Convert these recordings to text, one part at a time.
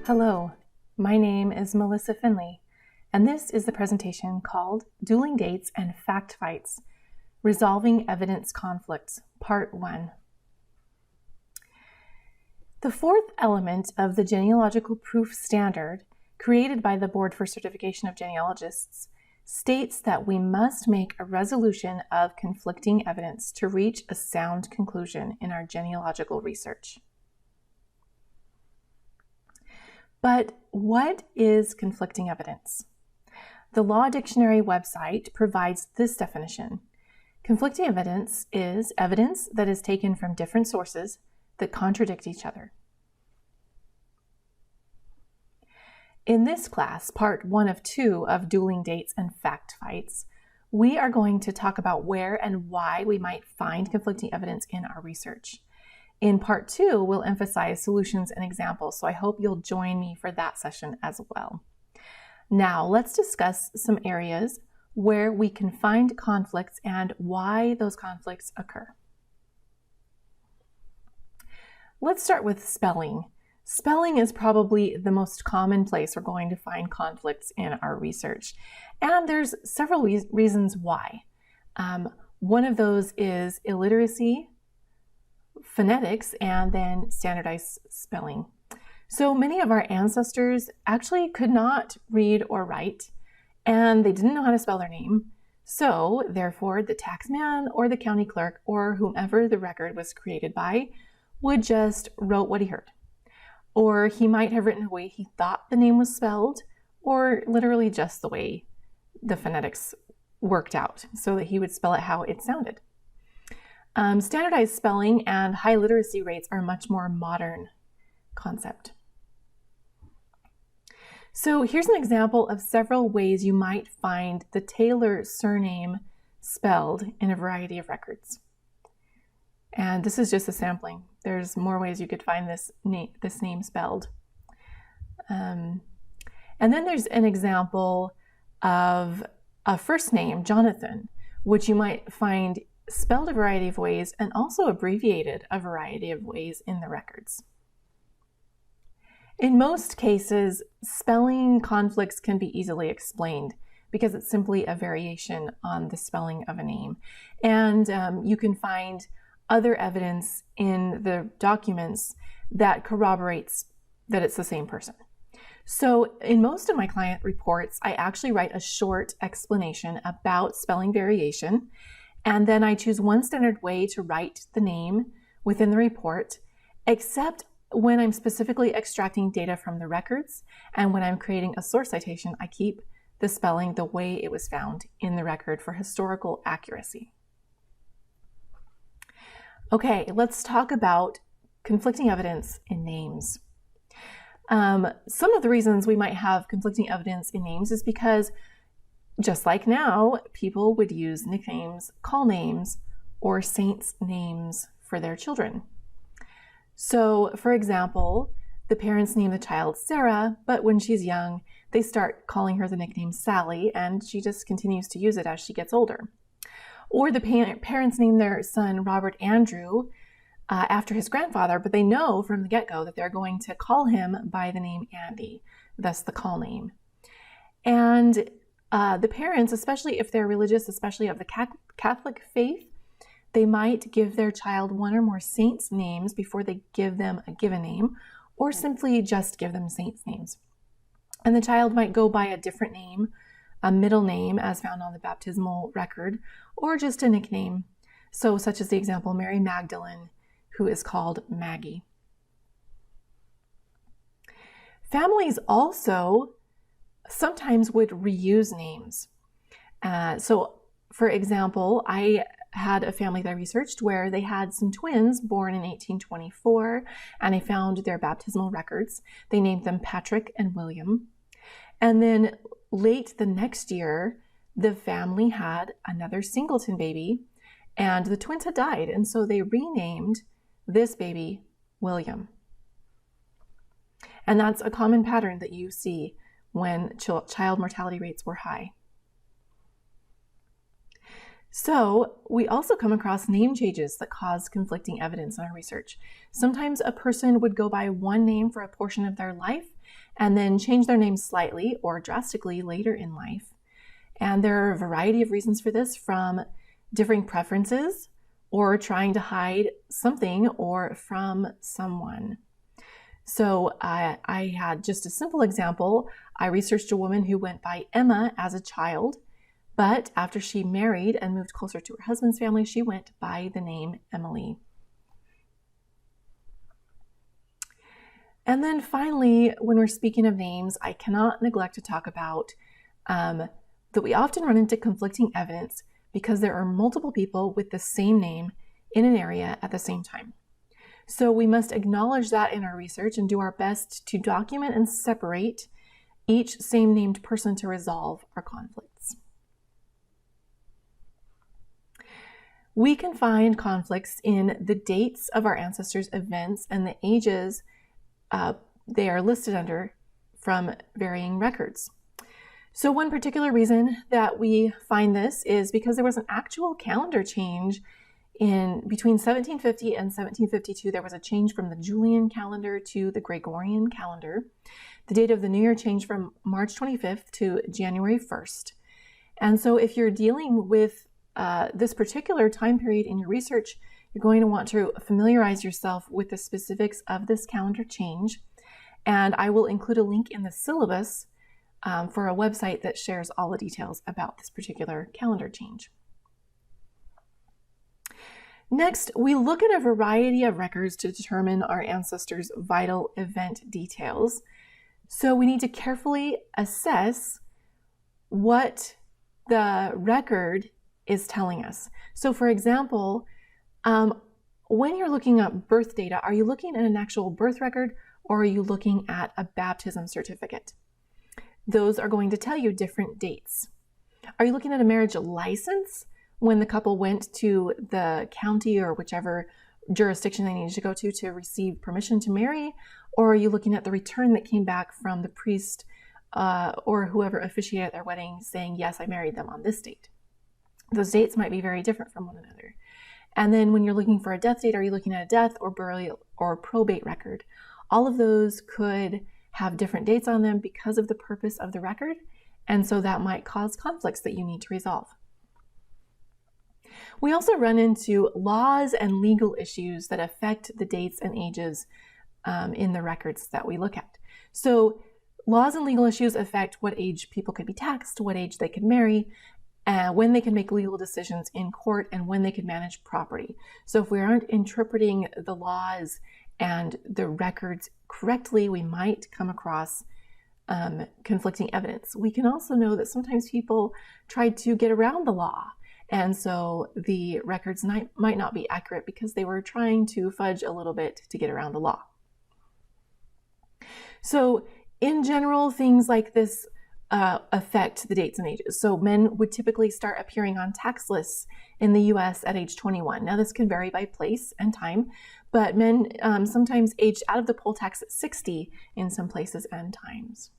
Hello, my name is Melissa Finley, and this is the presentation called Dueling Dates and Fact Fights, Resolving Evidence Conflicts, Part 1. The fourth element of the genealogical proof standard, created by the Board for Certification of Genealogists, states that we must make a resolution of conflicting evidence to reach a sound conclusion in our genealogical research. But what is conflicting evidence? The Law Dictionary website provides this definition. Conflicting evidence is evidence that is taken from different sources that contradict each other. In this class, part 1 of 2 of Dueling Dates and Fact Fights, we are going to talk about where and why we might find conflicting evidence in our research. In part 2, we'll emphasize solutions and examples, so I hope you'll join me for that session as well. Now, let's discuss some areas where we can find conflicts and why those conflicts occur. Let's start with spelling. Spelling is probably the most common place we're going to find conflicts in our research, and there's several reasons why. One of those is illiteracy, phonetics, and then standardized spelling. So many of our ancestors actually could not read or write, and they didn't know how to spell their name. So therefore, the taxman or the county clerk or whomever the record was created by would just wrote what he heard. Or he might have written the way he thought the name was spelled, or literally just the way the phonetics worked out, so that he would spell it how it sounded. Standardized spelling and high literacy rates are a much more modern concept. So here's an example of several ways you might find the Taylor surname spelled in a variety of records. And this is just a sampling. There's more ways you could find this name spelled. And then there's an example of a first name, Jonathan, which you might find spelled a variety of ways and also abbreviated a variety of ways in the records. In most cases, spelling conflicts can be easily explained because it's simply a variation on the spelling of a name. And you can find other evidence in the documents that corroborates that it's the same person. So in most of my client reports, I actually write a short explanation about spelling variation, and then I choose one standard way to write the name within the report, except when I'm specifically extracting data from the records, and when I'm creating a source citation, I keep the spelling the way it was found in the record for historical accuracy. Okay, let's talk about conflicting evidence in names. Some of the reasons we might have conflicting evidence in names is because, just like now, people would use nicknames, call names, or saints' names for their children. So, for example, the parents name the child Sarah, but when she's young, they start calling her the nickname Sally, and she just continues to use it as she gets older. Or the parents name their son Robert Andrew after his grandfather, but they know from the get-go that they're going to call him by the name Andy, thus the call name. And the parents, especially if they're religious, especially of the Catholic faith, they might give their child one or more saints' names before they give them a given name, or simply just give them saints' names. And the child might go by a different name, a middle name as found on the baptismal record, or just a nickname. So such as the example, Mary Magdalene, who is called Maggie. Families also sometimes would reuse names. So for example, I had a family that I researched where they had some twins born in 1824, and I found their baptismal records. They named them Patrick and William. And then late the next year, the family had another singleton baby, and the twins had died, and so they renamed this baby William. And that's a common pattern that you see when child mortality rates were high. So we also come across name changes that cause conflicting evidence in our research. Sometimes a person would go by one name for a portion of their life, and then change their name slightly or drastically later in life. And there are a variety of reasons for this, from differing preferences or trying to hide something or from someone. So I had just a simple example. I researched a woman who went by Emma as a child, but after she married and moved closer to her husband's family, she went by the name Emily. And then finally, when we're speaking of names, I cannot neglect to talk about that we often run into conflicting evidence because there are multiple people with the same name in an area at the same time. So we must acknowledge that in our research and do our best to document and separate each same named person to resolve our conflicts. We can find conflicts in the dates of our ancestors' events and the ages they are listed under from varying records. So one particular reason that we find this is because there was an actual calendar change in between 1750 and 1752. There was a change from the Julian calendar to the Gregorian calendar. The date of the new year changed from March 25th to January 1st. And so if you're dealing with this particular time period in your research, you're going to want to familiarize yourself with the specifics of this calendar change. And I will include a link in the syllabus for a website that shares all the details about this particular calendar change. Next, we look at a variety of records to determine our ancestors' vital event details. So we need to carefully assess what the record is telling us. So for example, when you're looking up birth data, are you looking at an actual birth record or are you looking at a baptism certificate? Those are going to tell you different dates. Are you looking at a marriage license when the couple went to the county or whichever jurisdiction they needed to go to receive permission to marry? Or are you looking at the return that came back from the priest or whoever officiated at their wedding saying, yes, I married them on this date? Those dates might be very different from one another. And then when you're looking for a death date, are you looking at a death or burial or probate record? All of those could have different dates on them because of the purpose of the record. And so that might cause conflicts that you need to resolve. We also run into laws and legal issues that affect the dates and ages in the records that we look at. So laws and legal issues affect what age people could be taxed, what age they could marry, when they can make legal decisions in court, and when they can manage property. So if we aren't interpreting the laws and the records correctly, we might come across conflicting evidence. We can also know that sometimes people try to get around the law, and so the records might not be accurate because they were trying to fudge a little bit to get around the law. So in general, things like this affect the dates and ages. So men would typically start appearing on tax lists in the US at age 21. Now this can vary by place and time, but men sometimes aged out of the poll tax at 60 in some places and times.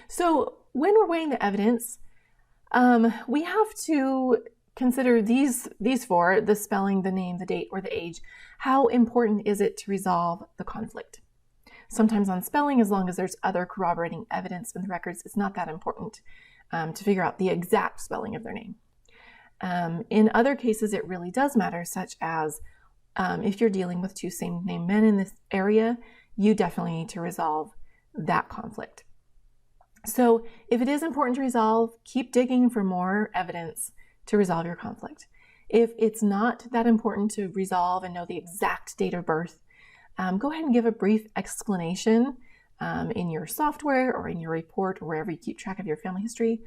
So when we're weighing the evidence, we have to consider these four: the spelling, the name, the date, or the age. How important is it to resolve the conflict? Sometimes on spelling, as long as there's other corroborating evidence in the records, it's not that important to figure out the exact spelling of their name. In other cases, it really does matter, such as if you're dealing with two same name men in this area, you definitely need to resolve that conflict. So if it is important to resolve, keep digging for more evidence to resolve your conflict. If it's not that important to resolve and know the exact date of birth, go ahead and give a brief explanation in your software or in your report or wherever you keep track of your family history,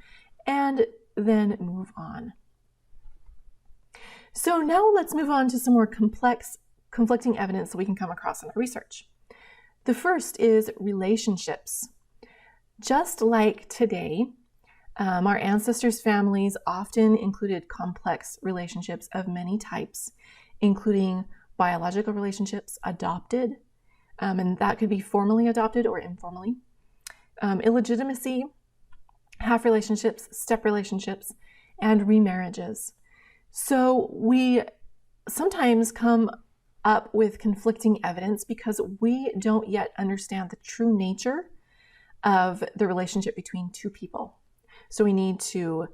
and then move on. So now let's move on to some more complex, conflicting evidence that we can come across in our research. The first is relationships. Just like today, our ancestors' families often included complex relationships of many types, including biological relationships, adopted, and that could be formally adopted or informally, illegitimacy, half relationships, step relationships, and remarriages. So we sometimes come up with conflicting evidence because we don't yet understand the true nature of the relationship between two people. So we need to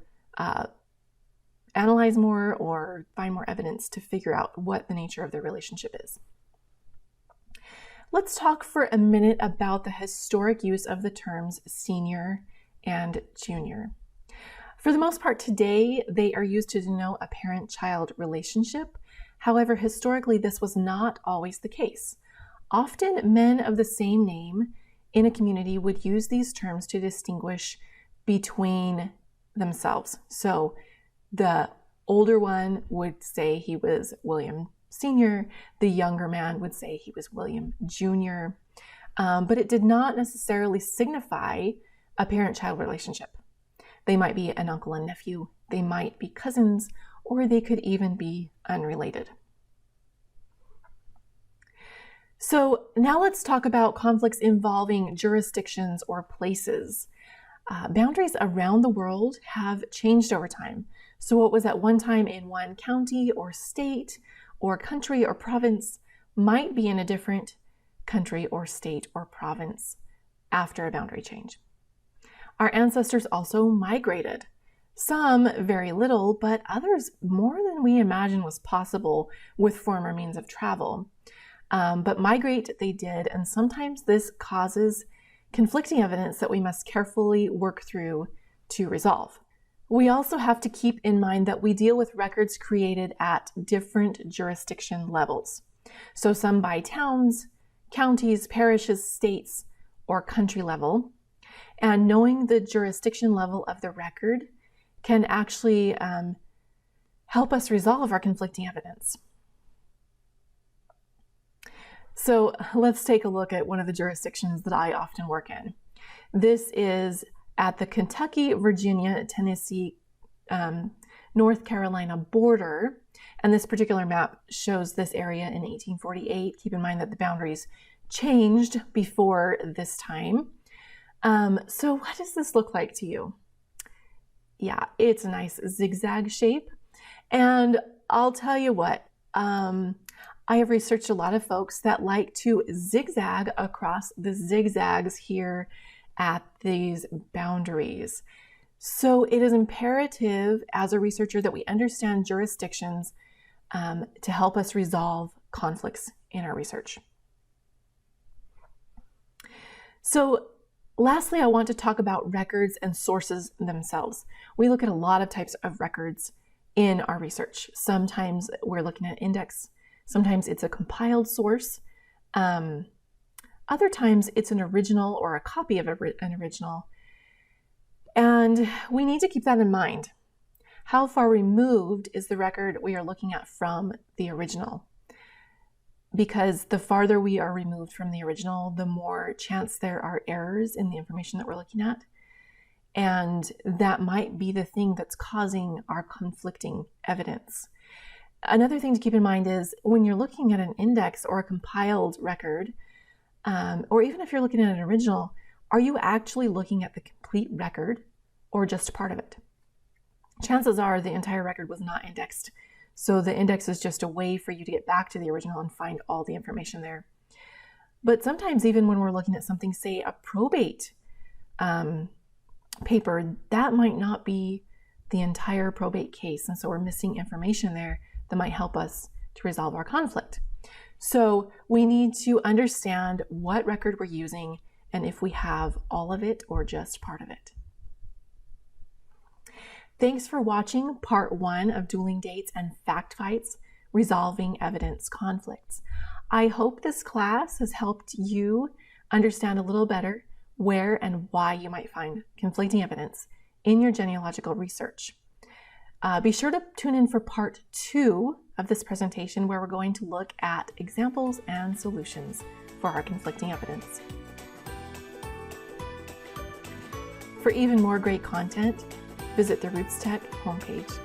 analyze more or find more evidence to figure out what the nature of the relationship is. Let's talk for a minute about the historic use of the terms senior and junior. For the most part today, they are used to denote a parent-child relationship. However, historically, this was not always the case. Often, men of the same name in a community would use these terms to distinguish between themselves. So the older one would say he was William Sr., the younger man would say he was William Jr., but it did not necessarily signify a parent-child relationship. They might be an uncle and nephew, they might be cousins, or they could even be unrelated. So now let's talk about conflicts involving jurisdictions or places. Boundaries around the world have changed over time. So what was at one time in one county or state or country or province might be in a different country or state or province after a boundary change. Our ancestors also migrated, some very little, but others more than we imagine was possible with former means of travel. But migrate they did, and sometimes this causes conflicting evidence that we must carefully work through to resolve. We also have to keep in mind that we deal with records created at different jurisdiction levels. So some by towns, counties, parishes, states, or country level. And knowing the jurisdiction level of the record can actually help us resolve our conflicting evidence. So let's take a look at one of the jurisdictions that I often work in. This is at the Kentucky, Virginia, Tennessee, North Carolina border. And this particular map shows this area in 1848. Keep in mind that the boundaries changed before this time. So what does this look like to you? Yeah, it's a nice zigzag shape. And I'll tell you what, I have researched a lot of folks that like to zigzag across the zigzags here at these boundaries. So it is imperative as a researcher that we understand jurisdictions to help us resolve conflicts in our research. So lastly, I want to talk about records and sources themselves. We look at a lot of types of records in our research. Sometimes we're looking at index, sometimes it's a compiled source. Other times it's an original or a copy of an original. And we need to keep that in mind. How far removed is the record we are looking at from the original? Because the farther we are removed from the original, the more chance there are errors in the information that we're looking at. And that might be the thing that's causing our conflicting evidence. Another thing to keep in mind is when you're looking at an index or a compiled record, or even if you're looking at an original, are you actually looking at the complete record or just part of it? Chances are the entire record was not indexed. So the index is just a way for you to get back to the original and find all the information there. But sometimes even when we're looking at something, say a probate paper, that might not be the entire probate case. And so we're missing information there that might help us to resolve our conflict. So we need to understand what record we're using and if we have all of it or just part of it. Thanks for watching part 1 of Dueling Dates and Fact Fights, Resolving Evidence Conflicts. I hope this class has helped you understand a little better where and why you might find conflicting evidence in your genealogical research. Be sure to tune in for part 2 of this presentation where we're going to look at examples and solutions for our conflicting evidence. For even more great content, visit the RootsTech homepage.